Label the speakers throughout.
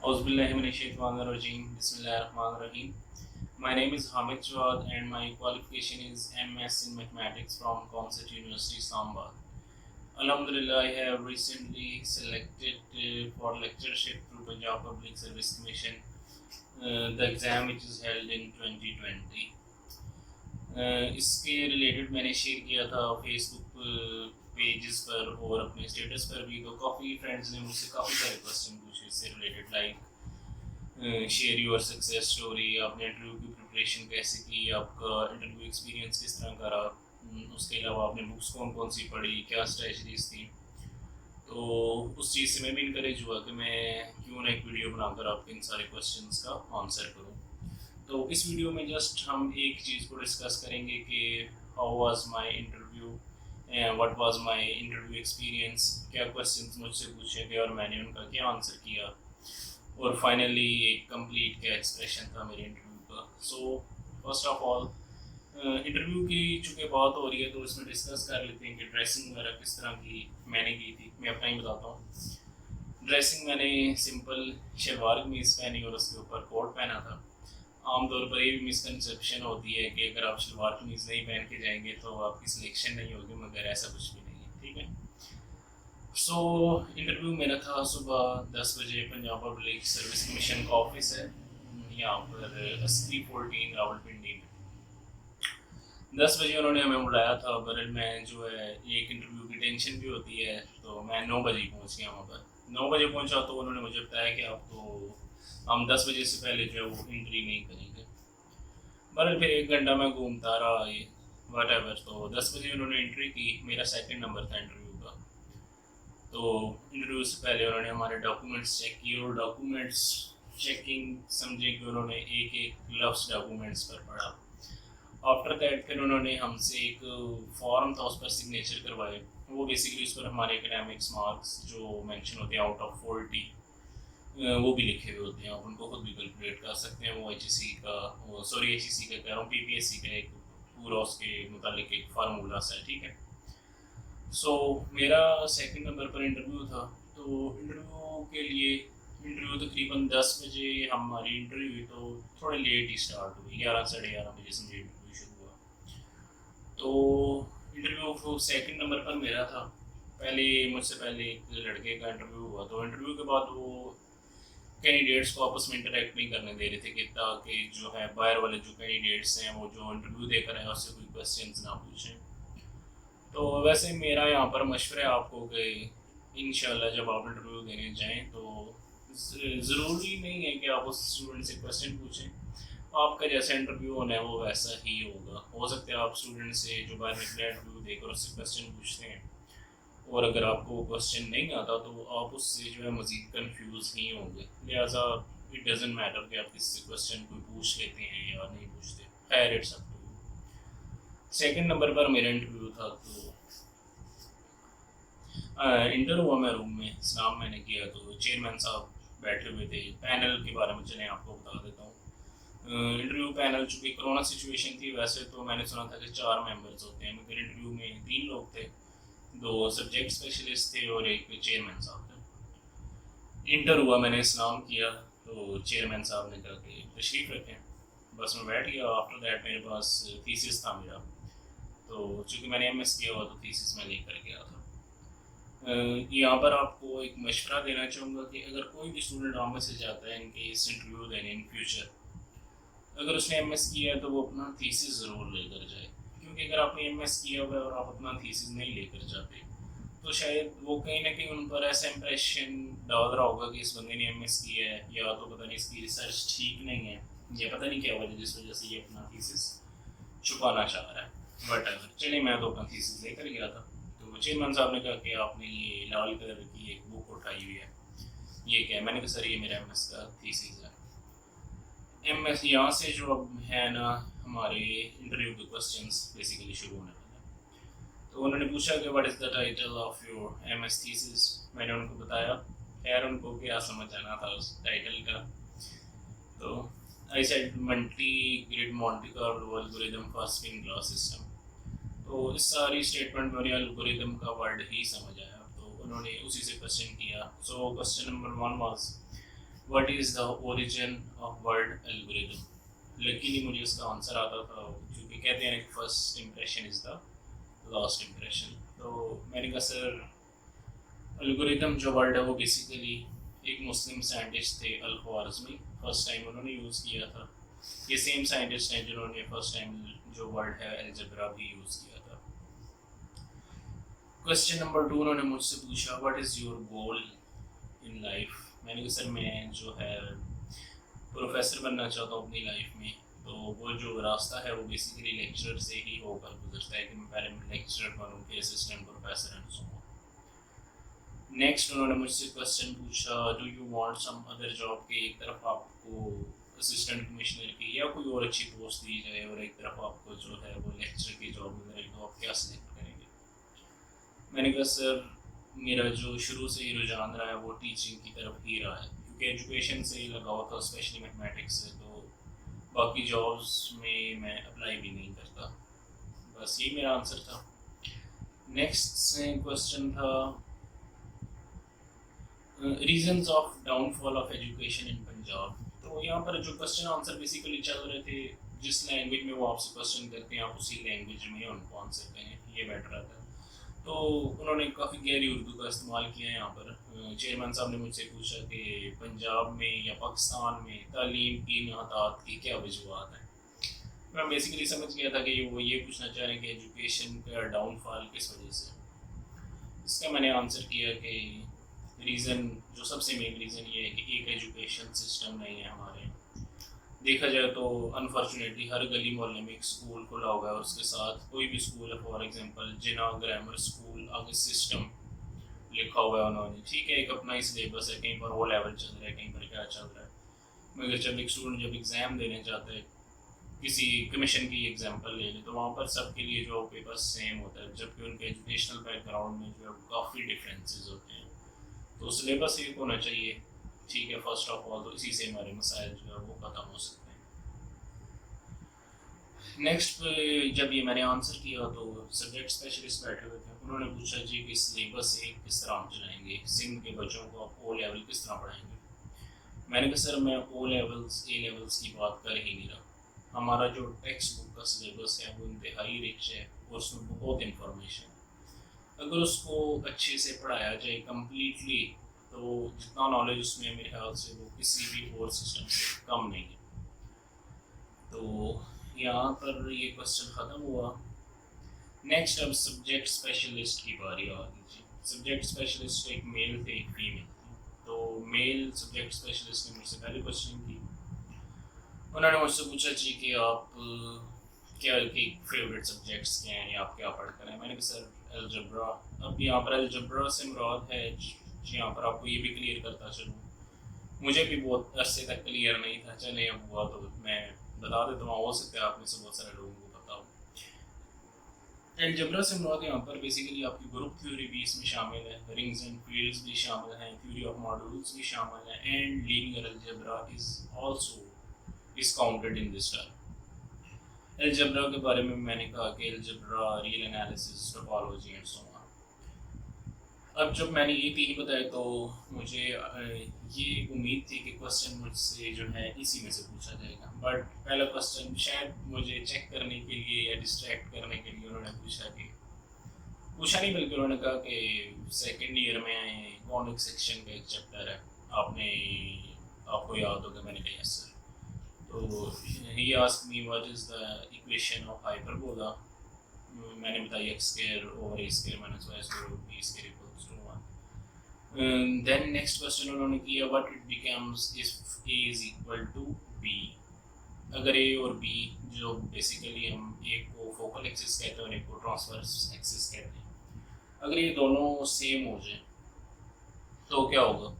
Speaker 1: Auzubillahiminash-shaytanir-rajim. Bismillahir-rahmanir-rahim. My name is Hamid Jawad and my qualification is MS in Mathematics from Comsat University, Islamabad. Alhamdulillah, I have recently selected for lectureship through Punjab Public Service Commission, the exam which is held in 2020. इसके related मैंने share किया था Facebook pages पर और अपने status पर भी, तो काफ़ी फ्रेंड्स ने मुझसे काफ़ी सारे क्वेश्चन पूछे इससे related, like share your success story, आपने इंटरव्यू की प्रिपरेशन कैसे की, आपका इंटरव्यू एक्सपीरियंस किस तरह का रहा, उसके अलावा आपने बुक्स कौन कौन सी पढ़ी, क्या स्ट्रेटजीज थी। तो उस चीज़ से मैं भी इनकरेज हुआ कि मैं क्यों ना एक वीडियो बनाकर आपके इन सारे क्वेश्चंस का आंसर करूँ। तो इस वीडियो में जस्ट हम एक चीज़ को डिस्कस करेंगे कि how was my interview and what was my interview experience, क्या क्वेश्चंस मुझसे पूछे गए और मैंने उनका क्या आंसर किया, और फाइनली एक कंप्लीट क्या एक्सप्रेशन था मेरे इंटरव्यू का। So first of all interview की चूँकि बात हो रही है तो इसमें डिस्कस कर लेते हैं कि ड्रेसिंग वगैरह किस तरह की मैंने की थी। मैं अपना ही बताता हूँ। ड्रेसिंग मैंने सिंपल शलवार कमीज़ पहनी और उसके ऊपर कोट पहना था। आमतौर पर ये भी मिसकंसेप्शन होती है कि अगर आप शलवार कमीज़ नहीं पहन के जाएंगे तो आपकी सिलेक्शन नहीं होगी, मगर ऐसा कुछ भी नहीं है, ठीक है। सो इंटरव्यू मेरा था सुबह 10 बजे। पंजाब पब्लिक सर्विस कमीशन का ऑफिस है यहाँ पर अस्सी 14 रावलपिंडी में। 10 बजे उन्होंने हमें बुलाया था, पर मैं जो है एक इंटरव्यू की टेंशन भी होती है, तो मैं 9 बजे पहुँच गया वहाँ पर। 9 बजे पहुँचा तो उन्होंने मुझे बताया कि आपको हम 10 बजे से पहले जो है वो एंट्री नहीं करेंगे। बहरहाल फिर 1 घंटा मैं घूमता रहा, ये वट एवर। तो 10 बजे उन्होंने एंट्री की, मेरा सेकंड नंबर था इंटरव्यू का। तो इंटरव्यू से पहले उन्होंने हमारे डॉक्यूमेंट्स चेक किए, और डॉक्यूमेंट्स चेकिंग समझे कि उन्होंने एक एक लफ्स डॉक्यूमेंट्स पर पढ़ा। आफ्टर दैट फिर उन्होंने हमसे एक फॉर्म था, उस पर सिग्नेचर करवाए। वो बेसिकली उस पर हमारे एकेडमिक्स मार्क्स जो मेंशन होते हैं आउट ऑफ 40 वो भी लिखे हुए होते हैं, आप उनको खुद भी कैलकुलेट कर सकते हैं। वो एचईसी का, वो सॉरी एचईसी का कह रहा हूँ, पीपीएससी का एक पूरा उसके मुतालिक एक फार्मूला सा है, ठीक है। सो मेरा सेकंड नंबर पर इंटरव्यू था। तो इंटरव्यू के लिए इंटरव्यू तकरीबन 10 बजे हमारी इंटरव्यू हुई, तो थोड़े लेट ही स्टार्ट हुई, 11 साढ़े 11 बजे से इंटरव्यू शुरू हुआ। तो इंटरव्यू सेकंड नंबर पर मेरा था। पहले मुझसे पहले एक लड़के का इंटरव्यू हुआ, तो इंटरव्यू के बाद वो कैंडिडेट्स को आपस में इंटरेक्ट नहीं करने दे रहे थे कि ताकि जो है बाहर वाले जो कैंडिडेट्स हैं वो जो इंटरव्यू देकर आए उससे कोई क्वेश्चंस ना पूछें। तो वैसे मेरा यहाँ पर मशवरा है आपको कि इंशाल्लाह जब आप इंटरव्यू देने जाएं तो ज़रूरी नहीं है कि आप उस स्टूडेंट से क्वेश्चन पूछें। आपका जैसा इंटरव्यू होना है वो वैसा ही होगा। हो सकता है आप स्टूडेंट से जो बाहर निकले इंटरव्यू देकर उससे क्वेश्चन पूछते हैं, और अगर आपको वो क्वेश्चन नहीं आता तो आप उससे जो है मज़ीद कंफ्यूज ही होंगे। लिहाजा इट डजेंट मैटर कि आप किससे क्वेश्चन कोई पूछ लेते हैं या नहीं पूछते। खैर it's up to you. Second number पर मेरा इंटरव्यू था, तो इंटर हुआ मैं रूम में, स्नाम मैंने किया, तो चेयरमैन साहब बैठे हुए थे। पैनल के बारे में चलें आपको बता देता हूँ। इंटरव्यू पैनल चूँकि कोरोना सिचुएशन थी, वैसे तो मैंने सुना था कि 4 मेंबर्स होते हैं, मगर इंटरव्यू में 3 लोग थे, 2 सब्जेक्ट स्पेशलिस्ट थे और एक चेयरमैन साहब थे। इंटर हुआ, मैंने इस्लाम किया, तो चेयरमैन साहब ने कहा कि तशरीफ़ रखें। बस मैं बैठ गया। आफ्टर दैट मेरे पास थीसिस था मेरा, तो चूँकि मैंने एमएस किया हुआ तो थीसिस मैं लेकर गया था। यहाँ पर आपको एक मशवरा देना चाहूँगा कि अगर कोई भी स्टूडेंट आप में से जाता है इनके इस इंटरव्यू देने इन फ्यूचर, अगर उसने एमएस किया है तो वो अपना थीसिस ज़रूर लेकर जाए, क्योंकि अगर आपने एमएस किया हुआ है और आप अपना थीसिस नहीं लेकर जाते तो शायद वो कहीं ना कहीं उन पर ऐसा इंप्रेशन डाल रहा होगा कि इस बंदे ने एमएस किया है, या तो पता नहीं इसकी रिसर्च ठीक नहीं है, या पता नहीं क्या वजह जिस वजह से ये अपना थीसिस छुपाना चाह रहा है। बट चलिए, मैं तो अपना थीसिस लेकर गया था। तो चेयरमैन साहब ने कहा कि आपने ये लाल कलर की एक बुक उठाई हुई है, ये क्या है? मैंने कहा सर ये मेरा एमएस का थीसिस है। एमएस यहाँ से जो अब है ना, हमारे इंटरव्यू के क्वेश्चंस बेसिकली शुरू होने वाले हैं। तो उन्होंने पूछा कि what is the title of your MS thesis. मैंने उनको बताया। खैर उनको क्या समझ आना था उस टाइटल का। तो I said multi grid Monty Carlo algorithm for spin class system. तो इस सारी स्टेटमेंट में उन्हें एल्गोरिथम का वर्ड ही समझ आया, तो उन्होंने उसी से क्वेश्चन किया। So question number 1 was what is the origin of word algorithm. Luckily मुझे इसका आंसर आता था, क्योंकि कहते हैं कि first impression is the last impression. तो मैंने कहा सर एल्गोरिदम जो वर्ड है वो बेसिकली एक मुस्लिम साइंटिस्ट थे अल ख्वारिज़मी, फर्स्ट टाइम उन्होंने यूज़ किया था। ये सेम साइंटिस्ट हैं जिन्होंने फर्स्ट टाइम जो वर्ड है अलजेब्रा भी यूज़ किया था। क्वेश्चन नंबर 2 उन्होंने मुझसे पूछा what is your goal in life. मैंने कहा सर मैं जो है प्रोफेसर बनना चाहता हूँ अपनी लाइफ में। तो वो जो रास्ता है वो बेसिकली लेक्चरर से ही होकर गुजरता है कि मैं पहले लेक्चरर बनूँ फिर assistant professor and so on. Next उन्होंने मुझसे क्वेश्चन पूछा do you want some other job, के एक तरफ आपको असिस्टेंट कमिश्नर की या कोई और अच्छी पोस्ट दी जाए और एक तरफ आपको जो है वो लेक्चर की जॉब मिल रही, तो आप क्या सिलेक्ट करेंगे। मैंने कहा सर मेरा जो शुरू से ही रुझान रहा है वो टीचिंग की तरफ ही रहा है, क्योंकि एजुकेशन से ही लगा हुआ था, स्पेशली मैथमेटिक्स से। तो बाकी जॉब्स में मैं अप्लाई भी नहीं करता। बस ये मेरा आंसर था। नेक्स्ट क्वेश्चन था reasons of downfall of education in Punjab. तो यहाँ पर जो क्वेश्चन आंसर बेसिकली चल रहे थे, जिस लैंग्वेज में वो आपसे क्वेश्चन करते हैं आप उसी लैंग्वेज में उनको आंसर करें, ये बेटर रहता है। तो उन्होंने काफ़ी गहरी उर्दू का इस्तेमाल किया है यहाँ पर। चेयरमैन साहब ने मुझसे पूछा कि पंजाब में या पाकिस्तान में तालीम की नहतात की क्या वजूहत हैं। मैं बेसिकली समझ गया था कि वो ये पूछना चाह रहे हैं कि एजुकेशन का डाउनफॉल किस वजह से। इसका मैंने आंसर किया कि रीज़न जो सबसे मेन रीज़न ये है कि एक एजुकेशन सिस्टम नहीं है हमारे यहाँ। देखा जाए तो अनफॉर्चुनेटली हर गली मोहल्ले में एक स्कूल खुला हुआ है, उसके साथ कोई भी स्कूल है, for example Jinnah grammar school, आगे सिस्टम लिखा हुआ है उन्होंने, ठीक है, एक अपना ही सिलेबस है, कहीं पर वो लेवल चल रहा है, कहीं पर क्या चल रहा है। मगर जब एक स्टूडेंट जब एग्ज़ाम देने जाता है, किसी कमीशन की एग्जांपल ले लें, तो वहाँ पर सबके लिए जो पेपर सेम होता है, जबकि उनके एजुकेशनल बैकग्राउंड में जो है काफ़ी डिफरेंसेस होते हैं। तो सिलेबस एक होना चाहिए, ठीक है, फर्स्ट ऑफ ऑल। तो इसी से हमारे मसाइल जो है वो ख़त्म हो सकते हैं। नेक्स्ट जब ये मैंने आंसर किया तो सब्जेक्ट स्पेशलिस्ट बैठे हुए थे, उन्होंने पूछा जी कि सिलेबस एक किस तरह हम चलाएंगे, सिंध के बच्चों को आप ओ लेवल किस तरह पढ़ाएंगे। मैंने कहा सर मैं ओ लेवल्स ए लेवल्स की बात कर ही नहीं रहा। हमारा जो टेक्स्ट बुक का सिलेबस है वो इंतहाई रिच है और उसमें बहुत इंफॉर्मेशन है। अगर उसको अच्छे से पढ़ाया जाए कम्प्लीटली, तो जितना नॉलेज उसमें मेरे ख्याल से वो किसी भी और सिस्टम से कम नहीं है। तो यहाँ पर ये क्वेश्चन ख़त्म हुआ। नेक्स्ट अब सब्जेक्ट स्पेशलिस्ट की बारी आ गई। सब्जेक्ट स्पेशलिस्ट एक मेल थे एक फीमेल थी। तो मेल सब्जेक्ट स्पेशलिस्ट ने मुझसे पहले क्वेश्चन की, उन्होंने मुझसे पूछा जी कि आप क्या की फेवरेट सब्जेक्ट्स क्या हैं या आप क्या पढ़कर हैं। मैंने कहा सर अलजब्रा। अब यहाँ पर अलजब्रा से मुराद है जी, यहाँ पर आपको ये भी क्लियर करता चलूँ, मुझे भी बहुत अरसे तक क्लियर नहीं था, चले अब हुआ तो मैं बता देता हूँ, हो सकता है आप में से बहुत सारे लोगों को पता हो। अलजब्रा से मुराद यहाँ पर बेसिकली आपकी ग्रुप थ्योरी भी इसमें शामिल है, रिंग्स एंड फील्ड्स भी शामिल हैं, थ्योरी ऑफ मॉड्यूल्स भी शामिल हैं, and linear algebra is also is counted in this term. Algebra के बारे में मैंने कहा कि algebra, real analysis, topology and so on. अब जब मैंने ये तीन बताए तो मुझे ये उम्मीद थी कि क्वेश्चन मुझसे जो है इसी में से पूछा जाएगा, बट पहला क्वेश्चन शायद मुझे चेक करने के लिए या डिस्ट्रैक्ट करने के लिए उन्होंने पूछा नहीं, बल्कि उन्होंने कहा कि सेकेंड ईयर में कौन सेक्शन का एक चैप्टर है, आपको याद होगा। मैंने कहा यस सर। तो he asked me what is the equation of hyperbola. मैंने बताया X square over A square minus Y square over B square equals to 1। Then next question उन्होंने किया what it becomes if A is equal to B. अगर A और B, जो basically हम एक को फोकल एक्सिस कहते हैं और एक को ट्रांसवर्स एक्सिस कहते हैं, अगर ये दोनों सेम हो जाए तो क्या होगा।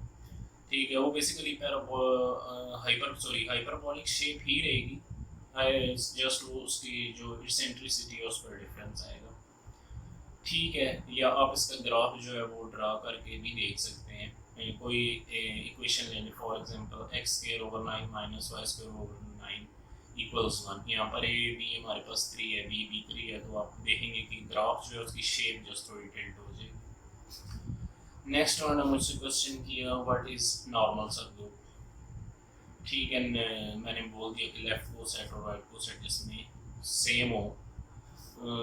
Speaker 1: ठीक है, वो बेसिकली हाइपरबोलिक शेप ही रहेगी, जस्ट वो उसकी जो इसेंट्रिसिटी है उस पर डिफरेंस आएगा। ठीक है, या आप इसका ग्राफ जो है वो ड्रा करके भी देख सकते हैं। कोई इक्वेशन ले लें, for example X square over 9 minus Y square over 9 equals 1। यहाँ पर ए बी हमारे पास 3 है, बी बी 3 है, तो आप देखेंगे कि ग्राफ जो है उसकी शेप जस्ट थोड़ी टिल्ट हो जाएगी। नेक्स्ट उन्होंने मुझसे क्वेश्चन किया व्हाट इज़ नॉर्मल सबग्रुप। ठीक है, मैंने बोल दिया कि लेफ्ट को सेट और राइट को सेट जिसमें सेम हो,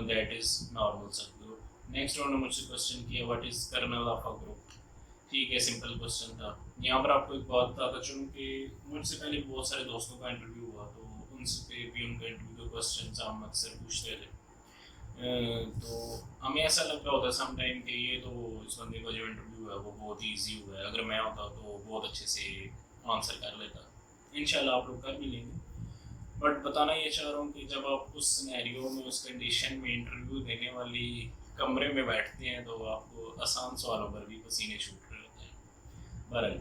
Speaker 1: that is normal subgroup. Next उन्होंने मुझसे क्वेश्चन किया what is kernel of a group. ठीक है, सिंपल क्वेश्चन था। यहाँ पर आपको एक बात बताता चलूँ कि मुझसे पहले बहुत सारे दोस्तों का इंटरव्यू हुआ, तो उनसे भी उनका इंटरव्यू के क्वेश्चन हम अक्सर पूछते थे। तो हमें ऐसा लग रहा होता सम टाइम कि ये तो इस बंदे का जो इंटरव्यू है वो बहुत ही ईजी हुआ है, अगर मैं होता तो बहुत अच्छे से आंसर कर लेता। इंशाल्लाह आप लोग कर भी लेंगे। बट बताना ये चाह रहा हूँ कि जब आप उस सिनेरियो में, उस कंडीशन में इंटरव्यू देने वाली कमरे में बैठते हैं तो आपको आसान सवालों पर भी पसीने छूट रहे होते हैं। बहरहाल,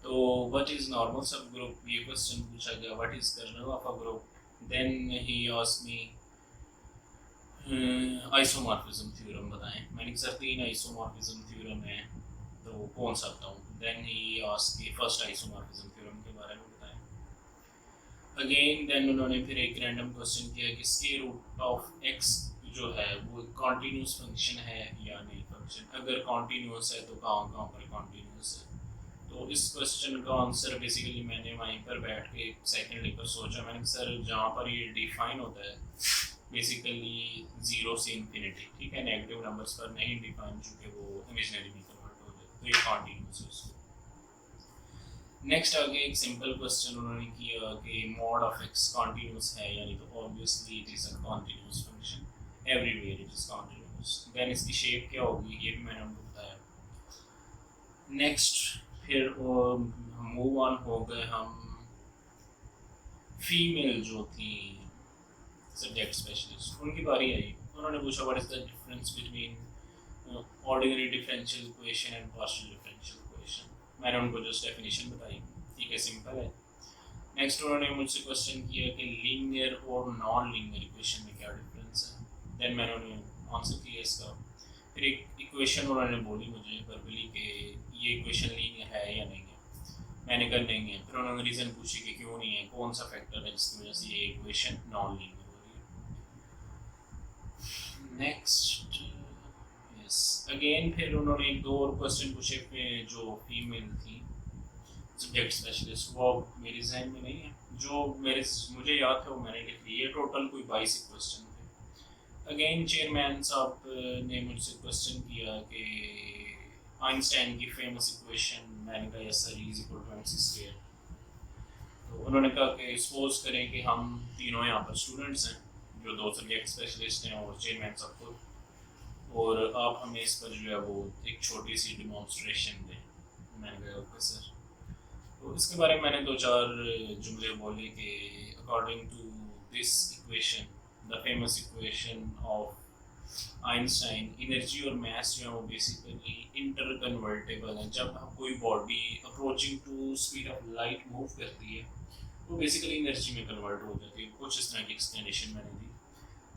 Speaker 1: तो what is normal subgroup, ये क्वेश्चन पूछा गया। What is kernel of a group, then he asked me isomorphism theorem बताएं। मैंने सर 3 आइसोमॉर्फिज्म थ्योरम है, तो कौन सा बताऊँ। देन ही आस्क्ड कि फर्स्ट आइसोमॉर्फिज्म थ्योरम के बारे में बताएं। अगेन देन उन्होंने फिर एक रैंडम क्वेश्चन किया कि स्क्वायर रूट ऑफ एक्स जो है वो कॉन्टीन्यूस फंक्शन है या नहीं फंक्शन, अगर कॉन्टीन्यूस है तो कहाँ कहाँ पर कॉन्टीन्यूस है। तो इस क्वेश्चन का आंसर बेसिकली मैंने वहीं पर बैठ के एक सेकंड लेकर सोचा। मैंने सर जहाँ पर ये डिफाइन होता है बेसिकली 0 से इंफिनिटी, ठीक है, नेगेटिव नंबर्स पर नहीं डिफाइन, चूँकि वो इमेजिनरी में कन्वर्ट हो जाए तो ये कॉन्टीन्यूस है उसको। नेक्स्ट आगे एक सिंपल क्वेश्चन उन्होंने किया कि मॉड ऑफ एक्स कॉन्टीन्यूस है यानी, तो obviously it is a continuous function, everywhere it is continuous. Then इसकी शेप क्या होगी ये भी मैंने उनको बताया। नेक्स्ट फिर मूव ऑन हो गए हम, फीमेल जो थी सब्जेक्ट स्पेशलिस्ट, उनकी बारी आई। उन्होंने पूछा what is the difference between ordinary differential equation and partial differential equation. मैंने उनको जस्ट डेफिनेशन बताई, ठीक है, सिंपल है। नेक्स्ट उन्होंने मुझसे क्वेश्चन किया कि लीनियर और नॉन लीनियर इक्वेशन में क्या डिफरेंस है। देन मैंने उन्हें आंसर किया इसका। फिर एक इक्वेशन उन्होंने बोली मुझे वर्बली कि ये इक्वेशन लीनियर है या नहीं है। मैंने कहा नहीं है। फिर उन्होंने रीज़न पूछी कि क्यों नहीं है, कौन सा फैक्टर है जिसकी वजह से ये इक्वेशन नॉन लीनियर हो रही है। नेक्स्ट यस अगेन फिर उन्होंने एक दो और क्वेश्चन पूछे जो फीमेल थी सब्जेक्ट स्पेशलिस्ट, वो मेरे जहन में नहीं है, जो मुझे याद था वो मैंने लिख ली है। टोटल कोई 22 क्वेश्चन थे। अगेन चेयरमैन साहब ने मुझसे क्वेश्चन किया कि आइंस्टाइन की फेमस इक्वेशन। मैंने कहा yes sir, is equal to mc square. तो उन्होंने कहा कि सपोज करें कि हम तीनों यहाँ पर स्टूडेंट्स हैं, जो 2 सब्जेक्ट स्पेशलिस्ट हैं और चेयरमैन साहब खुद, और आप हमें इस पर जो है वो एक छोटी सी डिमॉन्स्ट्रेशन दें। मैंने कहा ओके सर। तो इसके बारे में मैंने 2-4 जुमले बोले कि according to this equation, the famous equation of Einstein, energy और मास जो है वो बेसिकली इंटर कन्वर्टेबल है। जब कोई body approaching to speed of light move करती है वो बेसिकली एनर्जी में कन्वर्ट हो जाती है। कुछ इस तरह की एक्सप्लेनेशन मैंने दी।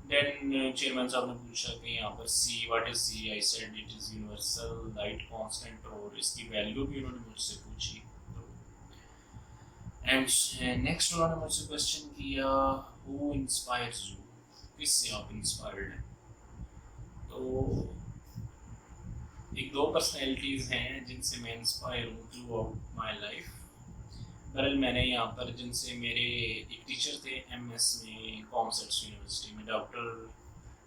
Speaker 1: देन चेयरमैन साहब ने पूछा कि यहाँ पर C, what is C. I said it is universal light constant, और इसकी वैल्यू भी उन्होंने मुझसे पूछी। एंड नेक्स्ट उन्होंने मुझसे क्वेश्चन किया हु इंस्पायर्स यू, किससे आप इंस्पायर्ड हैं। तो एक दो पर्सनैलिटीज़ हैं जिनसे मैं इंस्पायर हूँ थ्रू आउट माई लाइफ। बहरहाल मैंने यहाँ पर जिनसे मेरे एक टीचर थे MS में कॉमर्स यूनिवर्सिटी में,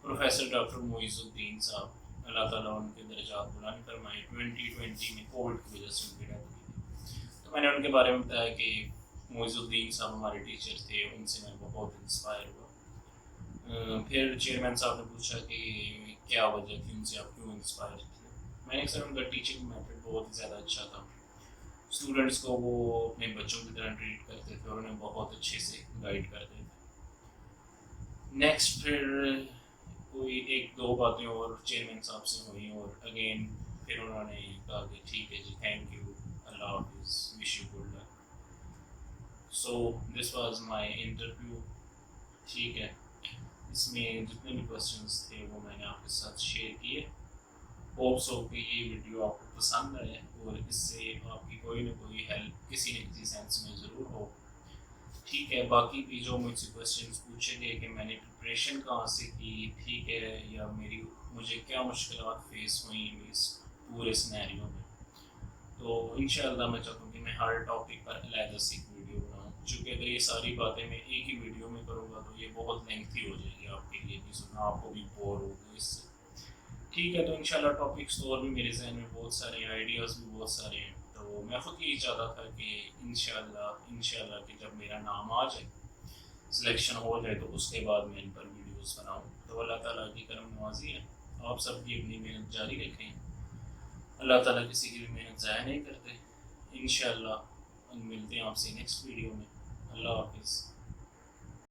Speaker 1: प्रोफेसर डॉक्टर मोइजुद्दीन साहब, अल्लाह ताला उनके दर्जात बुलंद फरमाए। 2020 में कोविड की वजह से उनकी डेथ हुई थी। तो मैंने उनके बारे में बताया कि मोइजुद्दीन साहब हमारे टीचर थे, उनसे मैं बहुत इंस्पायर हुआ। फिर चेयरमैन साहब ने पूछा कि क्या वजह थी, उनसे आप क्यों इंस्पायर थे। मैंने सर उनका टीचिंग मेथड बहुत ज़्यादा अच्छा था। स्टूडेंट्स को वो अपने बच्चों की तरह ट्रीट करते थे और उन्हें बहुत अच्छे से गाइड करते थे। नेक्स्ट फिर कोई एक दो बातें और चेयरमैन साहब से हुई, और अगेन फिर उन्होंने कहा कि ठीक है जी, थैंक यू, अल्लाह हाफिज़, wish you good luck. So this was my interview. ठीक है, इसमें जितने भी क्वेश्चंस थे वो मैंने आपके साथ शेयर किए। होप्स हो कि ये वीडियो आपको पसंद आए और इससे आपकी कोई ना कोई हेल्प किसी न किसी सेंस में ज़रूर हो। ठीक है, बाकी भी जो मुझसे क्वेश्चंस पूछे गए कि मैंने प्रिपरेशन कहाँ से की, ठीक है, या मुझे क्या मुश्किलात फेस हुई इस पूरे सिनेरियो में, तो इंशाल्लाह मैं चाहता हूँ कि मैं हर टॉपिक पर अलग से एक वीडियो चूँकि अगर ये सारी बातें मैं एक ही वीडियो में करूँगा तो ये बहुत लेंथी हो जाएगी आपके लिए भी सुनना, आपको भी बोर होगा इससे। ठीक है, तो इंशाल्लाह टॉपिक्स तो और भी मेरे जहन में बहुत सारे हैं, आइडियाज़ भी बहुत सारे हैं। तो मैं ख़ुद यही चाहता था कि इंशाल्लाह कि जब मेरा नाम आ जाए, सिलेक्शन हो जाए, तो उसके बाद मैं इन पर वीडियोज़ बनाऊँ। तो अल्लाह ताला की करम नवाज़ी है, आप सब भी अपनी मेहनत जारी रखें। अल्लाह ताला किसी की भी मेहनत ज़ाया नहीं करते। इंशाल्लाह मिलते हैं आपसे नेक्स्ट वीडियो में। अल्लाह हाफ़िज़।